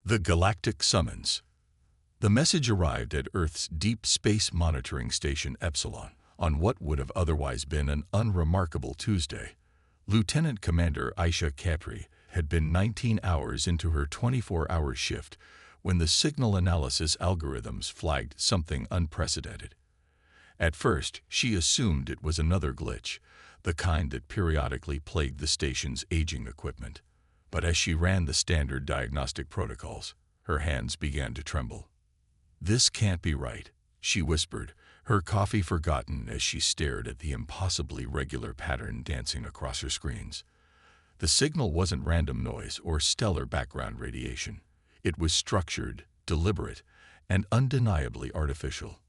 The Galactic Summons. The message arrived at Earth's Deep Space Monitoring Station Epsilon on what would have otherwise been an unremarkable Tuesday. Lieutenant Commander Aisha Kapri had been 19 hours into her 24-hour shift when the signal analysis algorithms flagged something unprecedented. At first, she assumed it was another glitch, the kind that periodically plagued the station's aging equipment. But as she ran the standard diagnostic protocols, her hands began to tremble. "This can't be right," she whispered, her coffee forgotten as she stared at the impossibly regular pattern dancing across her screens. The signal wasn't random noise or stellar background radiation. It was structured, deliberate, and undeniably artificial.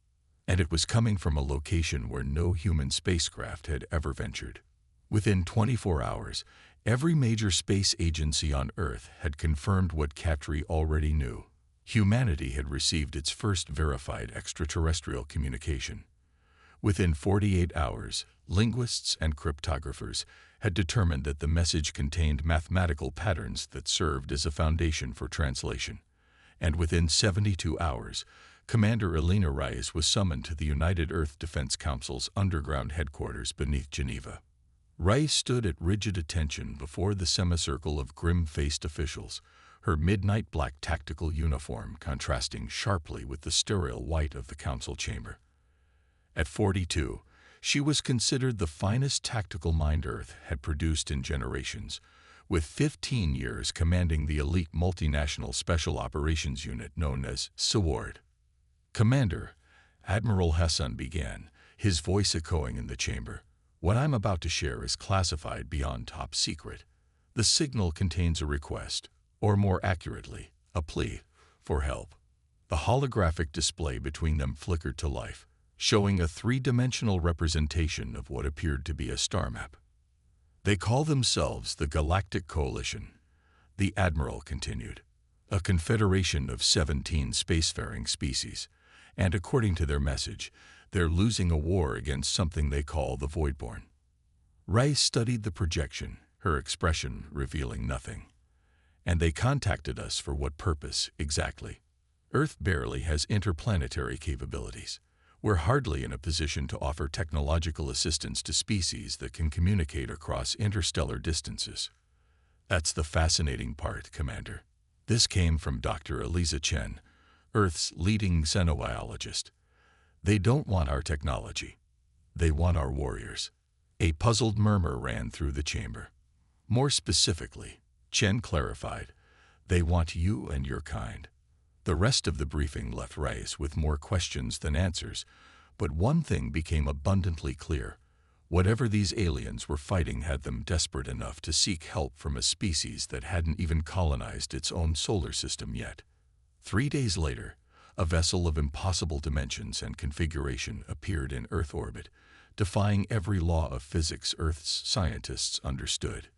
And it was coming from a location where no human spacecraft had ever ventured. Within 24 hours, every major space agency on Earth had confirmed what Kapri already knew. Humanity had received its first verified extraterrestrial communication. Within 48 hours, linguists and cryptographers had determined that the message contained mathematical patterns that served as a foundation for translation. And within 72 hours, Commander Elena Reyes was summoned to the United Earth Defense Council's underground headquarters beneath Geneva. Reyes stood at rigid attention before the semicircle of grim-faced officials, her midnight black tactical uniform contrasting sharply with the sterile white of the council chamber. At 42, she was considered the finest tactical mind Earth had produced in generations, with 15 years commanding the elite multinational special operations unit known as SWORD. "Commander," Admiral Hassan began, his voice echoing in the chamber, "what I'm about to share is classified beyond top secret. The signal contains a request, or more accurately, a plea, for help." The holographic display between them flickered to life, showing a three-dimensional representation of what appeared to be a star map. "They call themselves the Galactic Coalition," the Admiral continued, "a confederation of 17 spacefaring species, and according to their message, they're losing a war against something they call the Voidborn." Reyes studied the projection, her expression revealing nothing. "And they contacted us for what purpose, exactly? Earth barely has interplanetary capabilities. We're hardly in a position to offer technological assistance to species that can communicate across interstellar distances." "That's the fascinating part, Commander." This came from Dr. Eliza Chen, Earth's leading xenobiologist. "They don't want our technology. They want our warriors." A puzzled murmur ran through the chamber. "More specifically," Chen clarified, "they want you and your kind." The rest of the briefing left Reyes with more questions than answers, but one thing became abundantly clear. Whatever these aliens were fighting had them desperate enough to seek help from a species that hadn't even colonized its own solar system yet. 3 days later, a vessel of impossible dimensions and configuration appeared in Earth orbit, defying every law of physics Earth's scientists understood.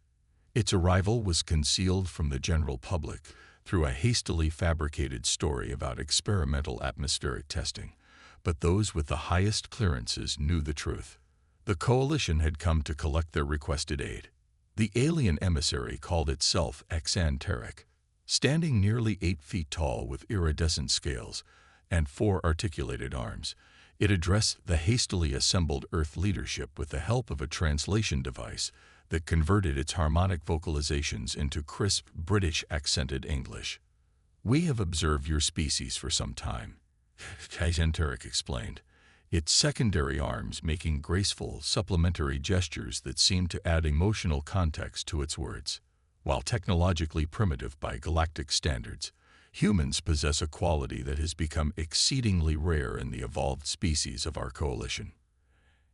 Its arrival was concealed from the general public through a hastily fabricated story about experimental atmospheric testing, but those with the highest clearances knew the truth. The coalition had come to collect their requested aid. The alien emissary called itself Exanteric. Standing nearly 8 feet tall with iridescent scales and 4 articulated arms, it addressed the hastily assembled Earth leadership with the help of a translation device that converted its harmonic vocalizations into crisp, British-accented English. "We have observed your species for some time," Exanteric explained, its secondary arms making graceful, supplementary gestures that seemed to add emotional context to its words. "While technologically primitive by galactic standards, humans possess a quality that has become exceedingly rare in the evolved species of our coalition."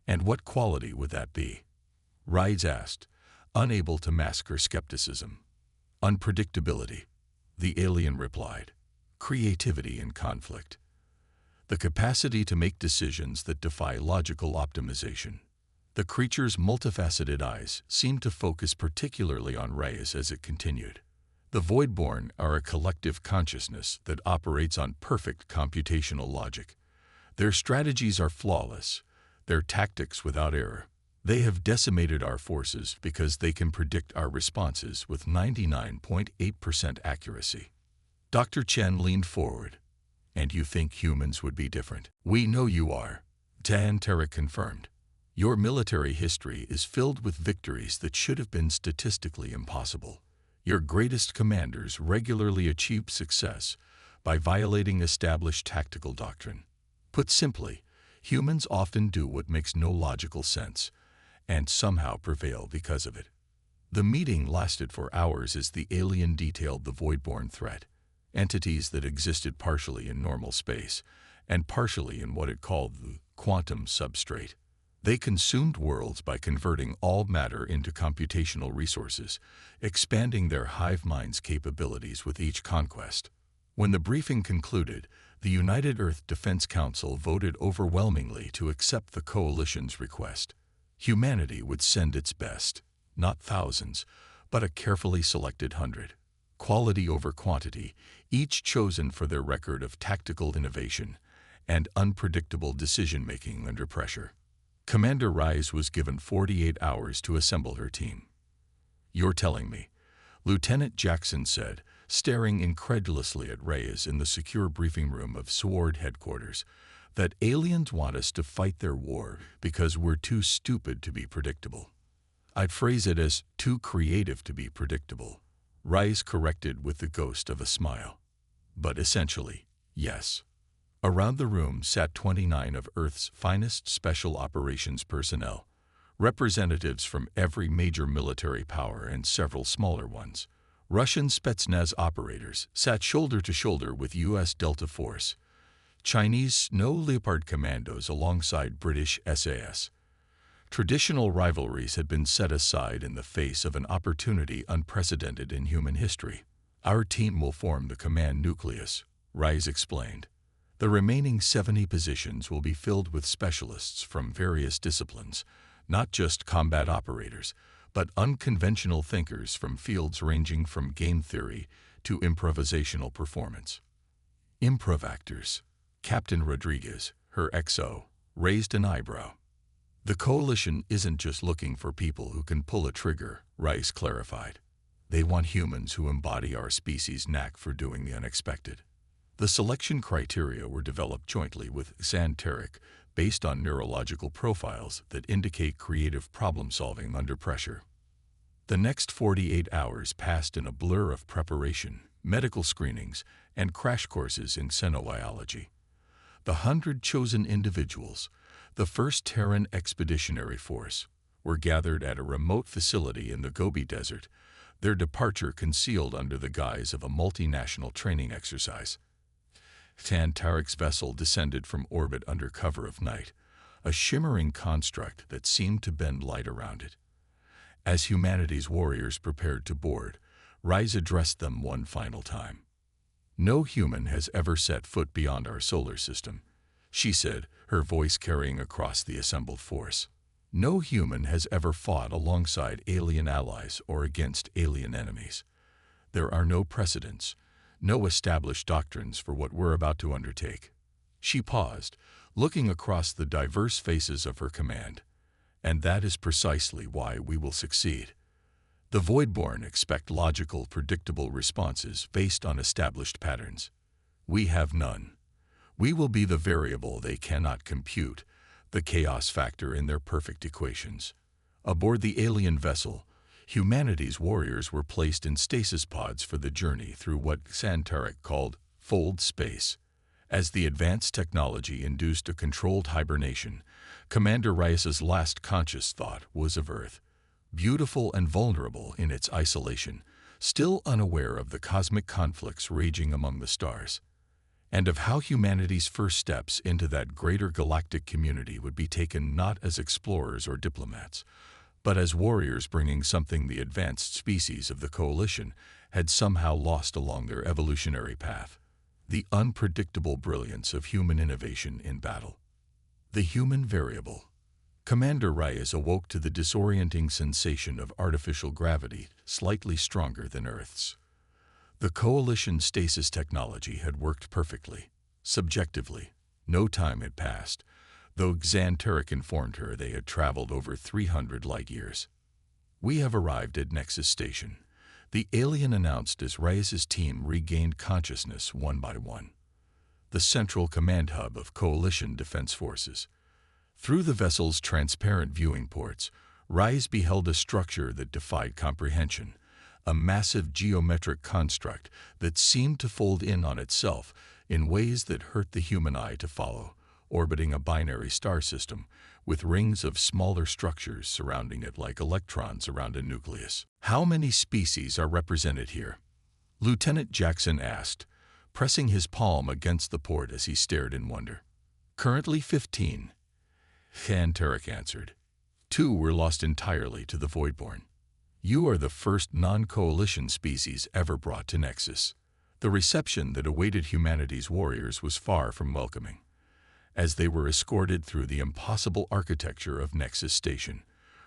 "And what quality would that be?" Reyes asked, unable to mask her skepticism. "Unpredictability," the alien replied. "Creativity in conflict. The capacity to make decisions that defy logical optimization." The creature's multifaceted eyes seemed to focus particularly on Reyes as it continued. "The Voidborn are a collective consciousness that operates on perfect computational logic. Their strategies are flawless, their tactics without error. They have decimated our forces because they can predict our responses with 99.8% accuracy." Dr. Chen leaned forward. "And you think humans would be different?" "We know you are," Tan Tarek confirmed. "Your military history is filled with victories that should have been statistically impossible. Your greatest commanders regularly achieved success by violating established tactical doctrine. Put simply, humans often do what makes no logical sense, and somehow prevail because of it." The meeting lasted for hours as the alien detailed the void-born threat, entities that existed partially in normal space and partially in what it called the quantum substrate. They consumed worlds by converting all matter into computational resources, expanding their hive mind's capabilities with each conquest. When the briefing concluded, the United Earth Defense Council voted overwhelmingly to accept the coalition's request. Humanity would send its best, not thousands, but a carefully selected 100. Quality over quantity, each chosen for their record of tactical innovation and unpredictable decision-making under pressure. Commander Rise was given 48 hours to assemble her team. "You're telling me," Lieutenant Jackson said, staring incredulously at Reyes in the secure briefing room of SWORD headquarters, "that aliens want us to fight their war because we're too stupid to be predictable." "I'd phrase it as too creative to be predictable," Rise corrected with the ghost of a smile. "But essentially, yes." Around the room sat 29 of Earth's finest special operations personnel, representatives from every major military power and several smaller ones. Russian Spetsnaz operators sat shoulder to shoulder with U.S. Delta Force, Chinese Snow Leopard commandos alongside British SAS. Traditional rivalries had been set aside in the face of an opportunity unprecedented in human history. "Our team will form the command nucleus," Rise explained. "The remaining 70 positions will be filled with specialists from various disciplines, not just combat operators, but unconventional thinkers from fields ranging from game theory to improvisational performance." "Improv actors." Captain Rodriguez, her XO, raised an eyebrow. "The coalition isn't just looking for people who can pull a trigger," Rice clarified. "They want humans who embody our species' knack for doing the unexpected." The selection criteria were developed jointly with Xanteric based on neurological profiles that indicate creative problem-solving under pressure. The next 48 hours passed in a blur of preparation, medical screenings, and crash courses in xenobiology. The 100 chosen individuals, the first Terran Expeditionary Force, were gathered at a remote facility in the Gobi Desert, their departure concealed under the guise of a multinational training exercise. Tan Tarek's vessel descended from orbit under cover of night, a shimmering construct that seemed to bend light around it. As humanity's warriors prepared to board, Rise addressed them one final time. "No human has ever set foot beyond our solar system," she said, her voice carrying across the assembled force. "No human has ever fought alongside alien allies or against alien enemies. There are no precedents, no established doctrines for what we're about to undertake." She paused, looking across the diverse faces of her command. "And that is precisely why we will succeed. The Voidborn expect logical, predictable responses based on established patterns. We have none. We will be the variable they cannot compute, the chaos factor in their perfect equations." Aboard the alien vessel, humanity's warriors were placed in stasis pods for the journey through what Xanteric called fold space. As the advanced technology induced a controlled hibernation, Commander Rice's last conscious thought was of Earth, beautiful and vulnerable in its isolation, still unaware of the cosmic conflicts raging among the stars, and of how humanity's first steps into that greater galactic community would be taken not as explorers or diplomats, but as warriors bringing something the advanced species of the coalition had somehow lost along their evolutionary path: the unpredictable brilliance of human innovation in battle. The human variable. Commander Reyes awoke to the disorienting sensation of artificial gravity slightly stronger than Earth's. The coalition stasis technology had worked perfectly. Subjectively, no time had passed, though Xanteric informed her they had traveled over 300 light-years. "We have arrived at Nexus Station. The alien announced as Reyes's team regained consciousness one by one. The central command hub of coalition defense forces. Through the vessel's transparent viewing ports, Reyes beheld a structure that defied comprehension, a massive geometric construct that seemed to fold in on itself in ways that hurt the human eye to follow, orbiting a binary star system, with rings of smaller structures surrounding it like electrons around a nucleus. How many species are represented here? Lieutenant Jackson asked, pressing his palm against the port as he stared in wonder. Currently 15. Tarek answered. 2 were lost entirely to the Voidborn. You are the first non-coalition species ever brought to Nexus. The reception that awaited humanity's warriors was far from welcoming. As they were escorted through the impossible architecture of Nexus Station,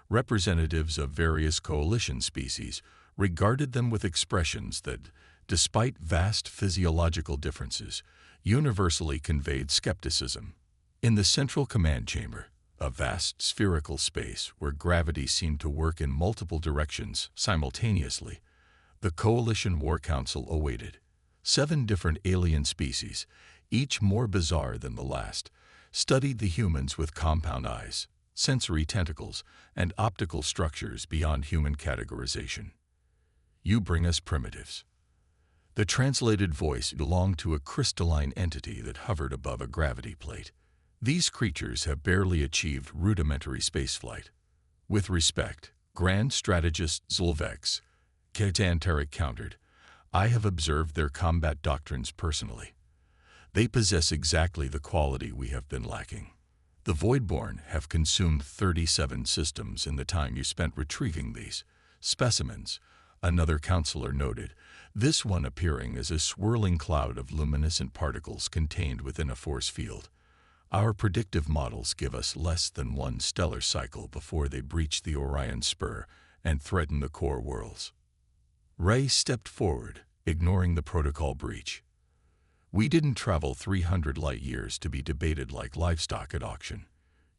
representatives of various coalition species regarded them with expressions that, despite vast physiological differences, universally conveyed skepticism. In the central command chamber, a vast spherical space where gravity seemed to work in multiple directions simultaneously, the Coalition War Council awaited. 7 different alien species, each more bizarre than the last, studied the humans with compound eyes, sensory tentacles, and optical structures beyond human categorization. You bring us primitives. The translated voice belonged to a crystalline entity that hovered above a gravity plate. These creatures have barely achieved rudimentary spaceflight. With respect, Grand Strategist Zulvex, Tarek countered, I have observed their combat doctrines personally. They possess exactly the quality we have been lacking. The Voidborn have consumed 37 systems in the time you spent retrieving these specimens, another counselor noted, this one appearing as a swirling cloud of luminescent particles contained within a force field. Our predictive models give us less than 1 stellar cycle before they breach the Orion Spur and threaten the core worlds. Ray stepped forward, ignoring the protocol breach. We didn't travel 300 light years to be debated like livestock at auction.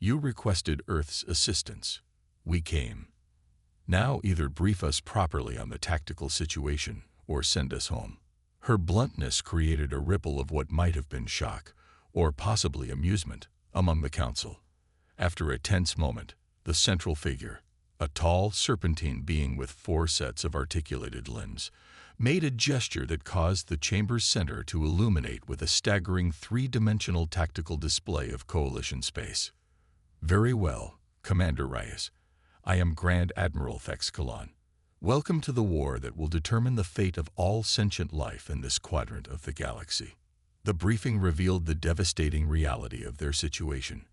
You requested Earth's assistance. We came. Now either brief us properly on the tactical situation or send us home. Her bluntness created a ripple of what might have been shock, or possibly amusement, among the council. After a tense moment, the central figure, a tall, serpentine being with 4 sets of articulated limbs, made a gesture that caused the chamber's center to illuminate with a staggering 3-dimensional tactical display of Coalition space. Very well, Commander Reyes. I am Grand Admiral Thex Kalan. Welcome to the war that will determine the fate of all sentient life in this quadrant of the galaxy. The briefing revealed the devastating reality of their situation.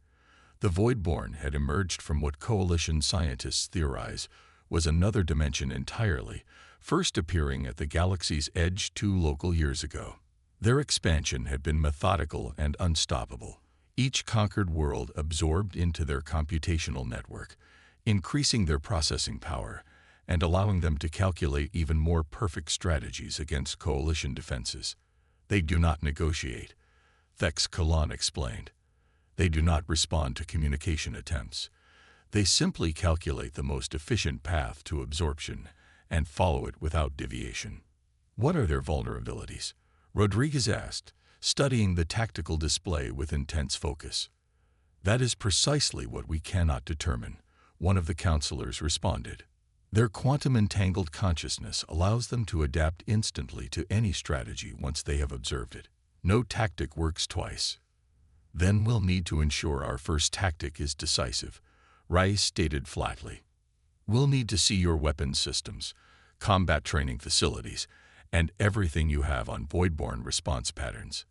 The Voidborn had emerged from what Coalition scientists theorize was another dimension entirely, first appearing at the galaxy's edge 2 local years ago. Their expansion had been methodical and unstoppable, each conquered world absorbed into their computational network, increasing their processing power and allowing them to calculate even more perfect strategies against Coalition defenses. They do not negotiate, Thex Kalan explained. They do not respond to communication attempts. They simply calculate the most efficient path to absorption and follow it without deviation. What are their vulnerabilities? Rodriguez asked, studying the tactical display with intense focus. That is precisely what we cannot determine, one of the counselors responded. Their quantum-entangled consciousness allows them to adapt instantly to any strategy once they have observed it. No tactic works twice. Then we'll need to ensure our first tactic is decisive, Rice stated flatly. We'll need to see your weapons systems, combat training facilities, and everything you have on Voidborn response patterns.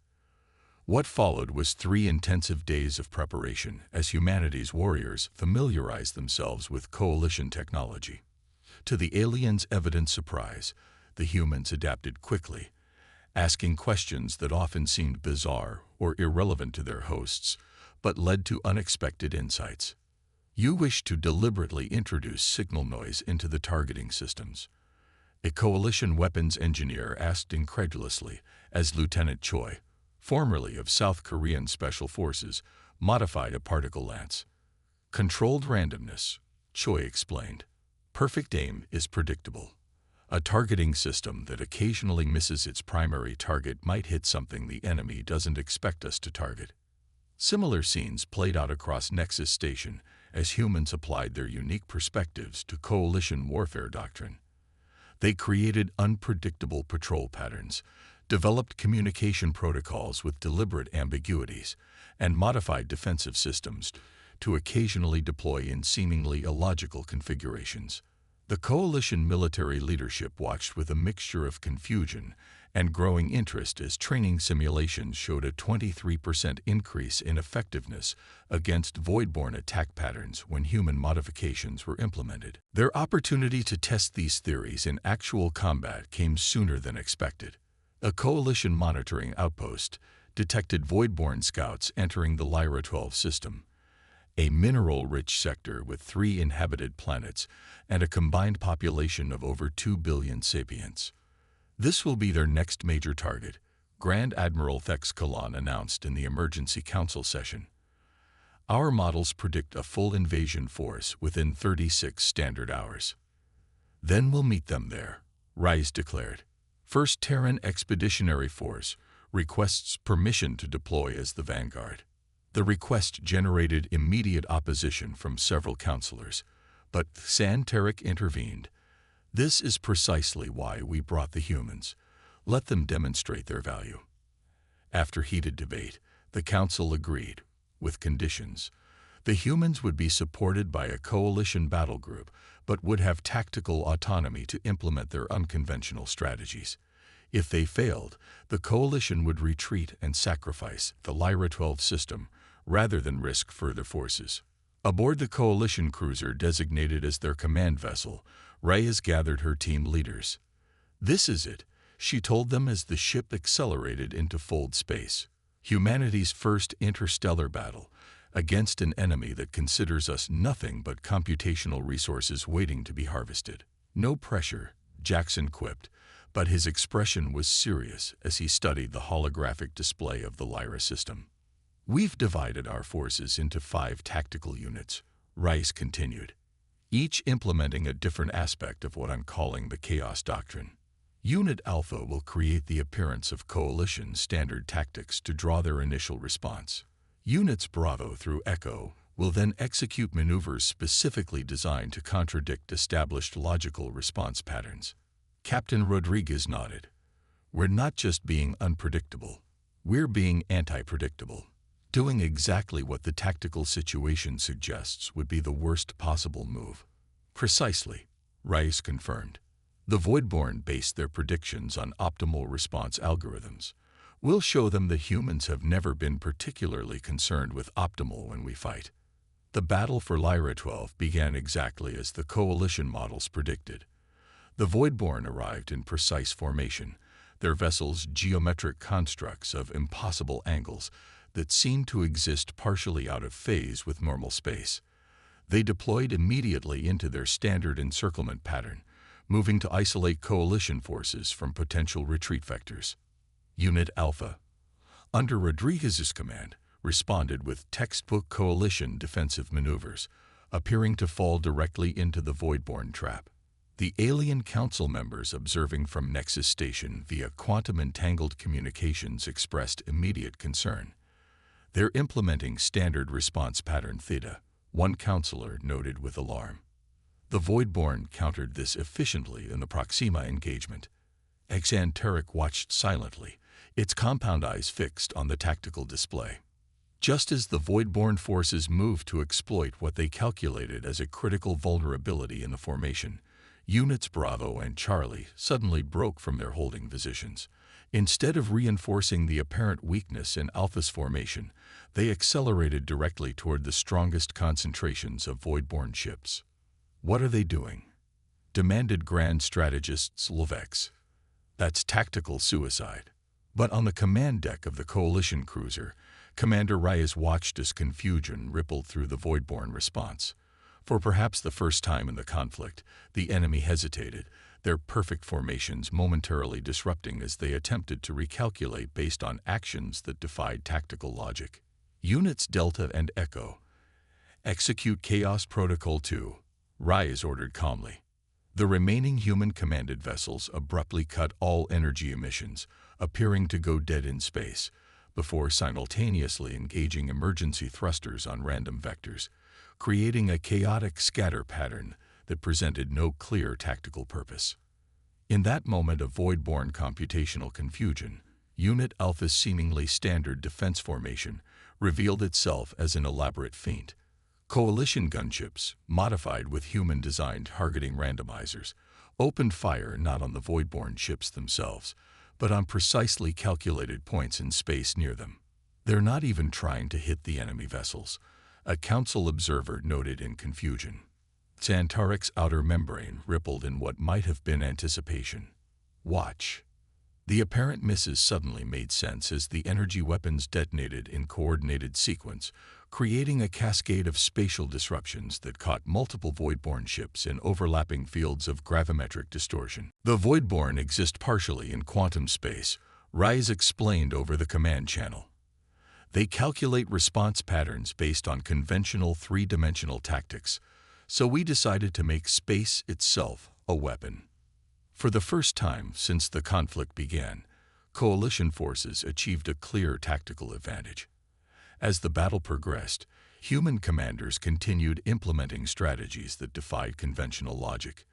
What followed was 3 intensive days of preparation as humanity's warriors familiarized themselves with Coalition technology. To the aliens' evident surprise, the humans adapted quickly, asking questions that often seemed bizarre or irrelevant to their hosts, but led to unexpected insights. You wish to deliberately introduce signal noise into the targeting systems. A Coalition weapons engineer asked incredulously as Lieutenant Choi, formerly of South Korean Special Forces, modified a particle lance. Controlled randomness, Choi explained. Perfect aim is predictable. A targeting system that occasionally misses its primary target might hit something the enemy doesn't expect us to target. Similar scenes played out across Nexus Station as humans applied their unique perspectives to coalition warfare doctrine. They created unpredictable patrol patterns, developed communication protocols with deliberate ambiguities, and modified defensive systems to occasionally deploy in seemingly illogical configurations. The coalition military leadership watched with a mixture of confusion and growing interest as training simulations showed a 23% increase in effectiveness against void-born attack patterns when human modifications were implemented. Their opportunity to test these theories in actual combat came sooner than expected. A coalition monitoring outpost detected void-born scouts entering the Lyra 12 system, a mineral-rich sector with 3 inhabited planets and a combined population of over 2 billion sapients. This will be their next major target, Grand Admiral Thex Kalan announced in the Emergency Council session. Our models predict a full invasion force within 36 standard hours. Then we'll meet them there, Rise declared. First Terran Expeditionary Force requests permission to deploy as the vanguard. The request generated immediate opposition from several counselors, but Santeric intervened. This is precisely why we brought the humans. Let them demonstrate their value. After heated debate, the council agreed, with conditions. The humans would be supported by a coalition battle group, but would have tactical autonomy to implement their unconventional strategies. If they failed, the coalition would retreat and sacrifice the Lyra 12 system, rather than risk further forces. Aboard the coalition cruiser designated as their command vessel, Reyes gathered her team leaders. This is it, she told them as the ship accelerated into fold space. Humanity's first interstellar battle, against an enemy that considers us nothing but computational resources waiting to be harvested. No pressure, Jackson quipped, but his expression was serious as he studied the holographic display of the Lyra system. We've divided our forces into 5 tactical units, Rice continued, each implementing a different aspect of what I'm calling the Chaos Doctrine. Unit Alpha will create the appearance of coalition standard tactics to draw their initial response. Units Bravo through Echo will then execute maneuvers specifically designed to contradict established logical response patterns. Captain Rodriguez nodded. We're not just being unpredictable, we're being anti-predictable. Doing exactly what the tactical situation suggests would be the worst possible move. Precisely, Rice confirmed. The Voidborn based their predictions on optimal response algorithms. We'll show them that humans have never been particularly concerned with optimal when we fight. The battle for Lyra 12 began exactly as the coalition models predicted. The Voidborn arrived in precise formation, their vessels geometric constructs of impossible angles that seemed to exist partially out of phase with normal space. They deployed immediately into their standard encirclement pattern, moving to isolate coalition forces from potential retreat vectors. Unit Alpha, under Rodriguez's command, responded with textbook coalition defensive maneuvers, appearing to fall directly into the Voidborn trap. The alien council members observing from Nexus Station via quantum-entangled communications expressed immediate concern. They're implementing standard response pattern Theta, one counselor noted with alarm. The Voidborn countered this efficiently in the Proxima engagement. Exanteric watched silently, its compound eyes fixed on the tactical display. Just as the Voidborn forces moved to exploit what they calculated as a critical vulnerability in the formation, Units Bravo and Charlie suddenly broke from their holding positions. Instead of reinforcing the apparent weakness in Alpha's formation, they accelerated directly toward the strongest concentrations of Voidborn ships. What are they doing? Demanded Grand Strategist Slovex. That's tactical suicide. But on the command deck of the coalition cruiser, Commander Reyes watched as confusion rippled through the Voidborn response. For perhaps the first time in the conflict, the enemy hesitated, their perfect formations momentarily disrupting as they attempted to recalculate based on actions that defied tactical logic. Units Delta and Echo, execute Chaos Protocol 2, Reyes ordered calmly. The remaining human-commanded vessels abruptly cut all energy emissions, appearing to go dead in space, before simultaneously engaging emergency thrusters on random vectors, creating a chaotic scatter pattern that presented no clear tactical purpose. In that moment of void-borne computational confusion, Unit Alpha's seemingly standard defense formation revealed itself as an elaborate feint. Coalition gunships, modified with human-designed targeting randomizers, opened fire not on the void-borne ships themselves, but on precisely calculated points in space near them. "They're not even trying to hit the enemy vessels," a council observer noted in confusion. Xantaric's outer membrane rippled in what might have been anticipation. "Watch." The apparent misses suddenly made sense as the energy weapons detonated in coordinated sequence, creating a cascade of spatial disruptions that caught multiple void-borne ships in overlapping fields of gravimetric distortion. "The void-borne exist partially in quantum space," Rise explained over the command channel. "They calculate response patterns based on conventional three-dimensional tactics, so we decided to make space itself a weapon." For the first time since the conflict began, coalition forces achieved a clear tactical advantage. As the battle progressed, human commanders continued implementing strategies that defied conventional logic,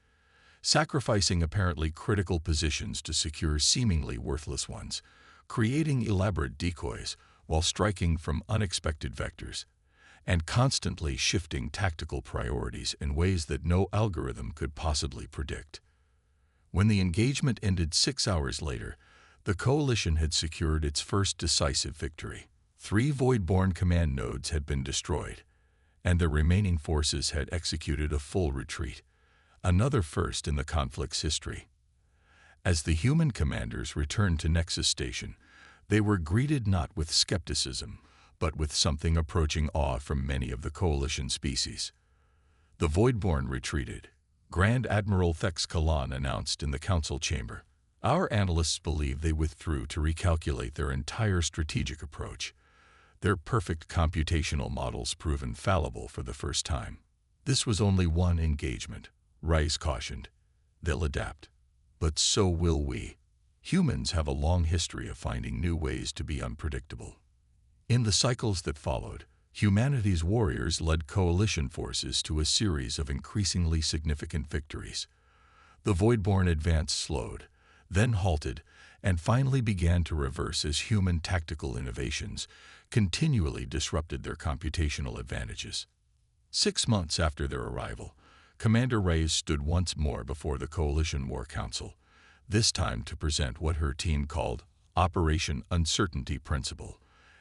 sacrificing apparently critical positions to secure seemingly worthless ones, creating elaborate decoys while striking from unexpected vectors, and constantly shifting tactical priorities in ways that no algorithm could possibly predict. When the engagement ended 6 hours later, the coalition had secured its first decisive victory. 3 void-borne command nodes had been destroyed, and the remaining forces had executed a full retreat, another first in the conflict's history. As the human commanders returned to Nexus Station, they were greeted not with skepticism, but with something approaching awe from many of the coalition species. The void-borne retreated, Grand Admiral Thex Kalan announced in the council chamber. "Our analysts believe they withdrew to recalculate their entire strategic approach. Their perfect computational models proven fallible for the first time." "This was only one engagement," Rice cautioned. "They'll adapt. But so will we. Humans have a long history of finding new ways to be unpredictable." In the cycles that followed, humanity's warriors led coalition forces to a series of increasingly significant victories. The void-borne advance slowed, then halted, and finally began to reverse as human tactical innovations continually disrupted their computational advantages. 6 months after their arrival, Commander Reyes stood once more before the Coalition War Council, this time to present what her team called Operation Uncertainty Principle,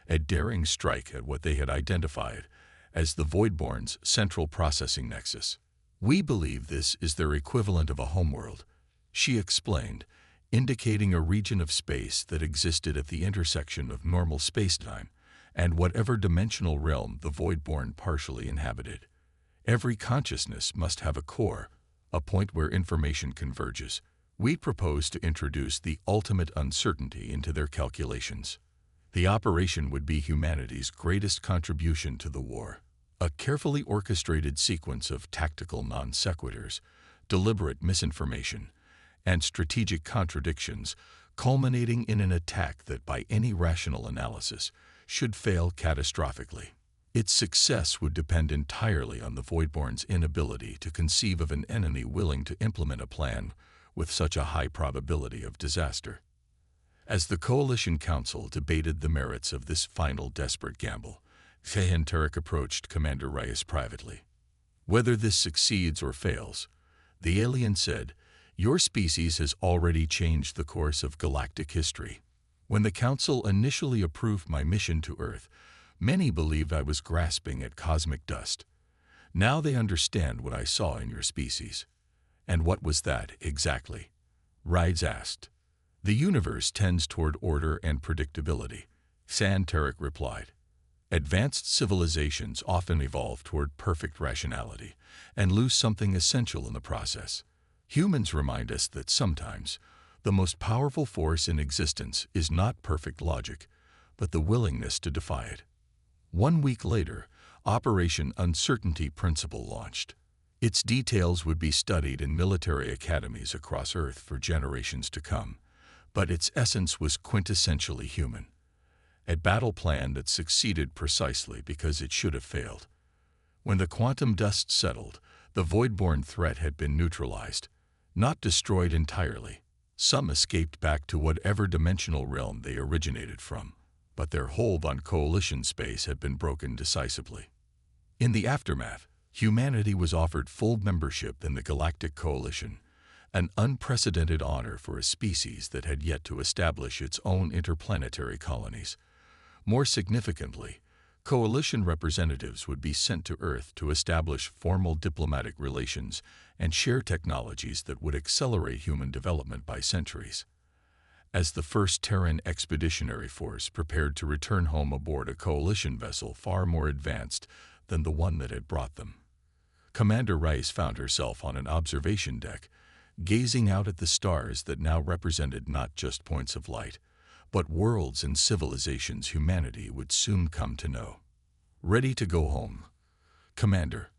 a daring strike at what they had identified as the Voidborne's central processing nexus. "We believe this is their equivalent of a homeworld," she explained, indicating a region of space that existed at the intersection of normal spacetime and whatever dimensional realm the Voidborne partially inhabited. "Every consciousness must have a core, a point where information converges. We propose to introduce the ultimate uncertainty into their calculations. The operation would be humanity's greatest contribution to the war. A carefully orchestrated sequence of tactical non-sequiturs, deliberate misinformation, and strategic contradictions, culminating in an attack that, by any rational analysis, should fail catastrophically. Its success would depend entirely on the Voidborne's inability to conceive of an enemy willing to implement a plan with such a high probability of disaster." As the Coalition Council debated the merits of this final desperate gamble, Xantarec approached Commander Reyes privately. "Whether this succeeds or fails," the alien said, "your species has already changed the course of galactic history. When the Council initially approved my mission to Earth, many believed I was grasping at cosmic dust. Now they understand what I saw in your species." "And what was that, exactly?" Rides asked. "The universe tends toward order and predictability," Xantarec replied. "Advanced civilizations often evolve toward perfect rationality and lose something essential in the process. Humans remind us that sometimes the most powerful force in existence is not perfect logic, but the willingness to defy it." 1 week later, Operation Uncertainty Principle launched. Its details would be studied in military academies across Earth for generations to come, but its essence was quintessentially human. A battle plan that succeeded precisely because it should have failed. When the quantum dust settled, the void-born threat had been neutralized, not destroyed entirely. Some escaped back to whatever dimensional realm they originated from, but their hold on coalition space had been broken decisively. In the aftermath, humanity was offered full membership in the Galactic Coalition, an unprecedented honor for a species that had yet to establish its own interplanetary colonies. More significantly, coalition representatives would be sent to Earth to establish formal diplomatic relations and share technologies that would accelerate human development by centuries. As the first Terran expeditionary force prepared to return home aboard a coalition vessel far more advanced than the one that had brought them, Commander Rice found herself on an observation deck, gazing out at the stars that now represented not just points of light, but worlds and civilizations humanity would soon come to know. "Ready to go home, Commander?"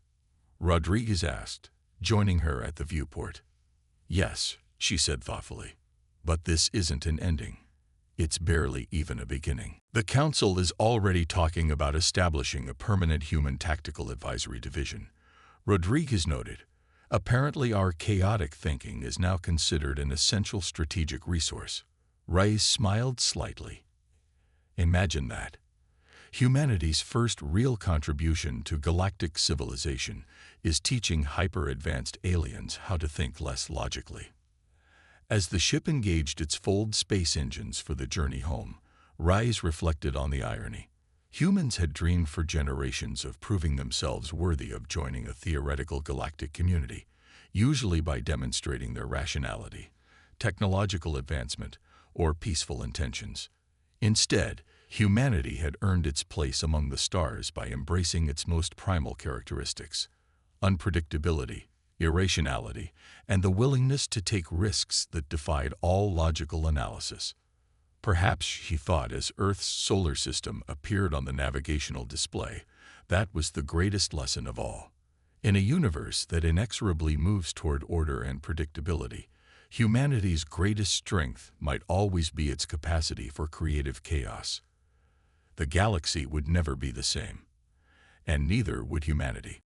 Rodriguez asked, joining her at the viewport. "Yes," she said thoughtfully, "but this isn't an ending. It's barely even a beginning. The Council is already talking about establishing a permanent human tactical advisory division," Rodriguez noted. "Apparently our chaotic thinking is now considered an essential strategic resource." Rice smiled slightly. "Imagine that. Humanity's first real contribution to galactic civilization is teaching hyper-advanced aliens how to think less logically." As the ship engaged its fold space engines for the journey home, Rice reflected on the irony. Humans had dreamed for generations of proving themselves worthy of joining a theoretical galactic community, usually by demonstrating their rationality, technological advancement, or peaceful intentions. Instead, humanity had earned its place among the stars by embracing its most primal characteristics: unpredictability, irrationality, and the willingness to take risks that defied all logical analysis. Perhaps, she thought, as Earth's solar system appeared on the navigational display, that was the greatest lesson of all. In a universe that inexorably moves toward order and predictability, humanity's greatest strength might always be its capacity for creative chaos. The galaxy would never be the same, and neither would humanity.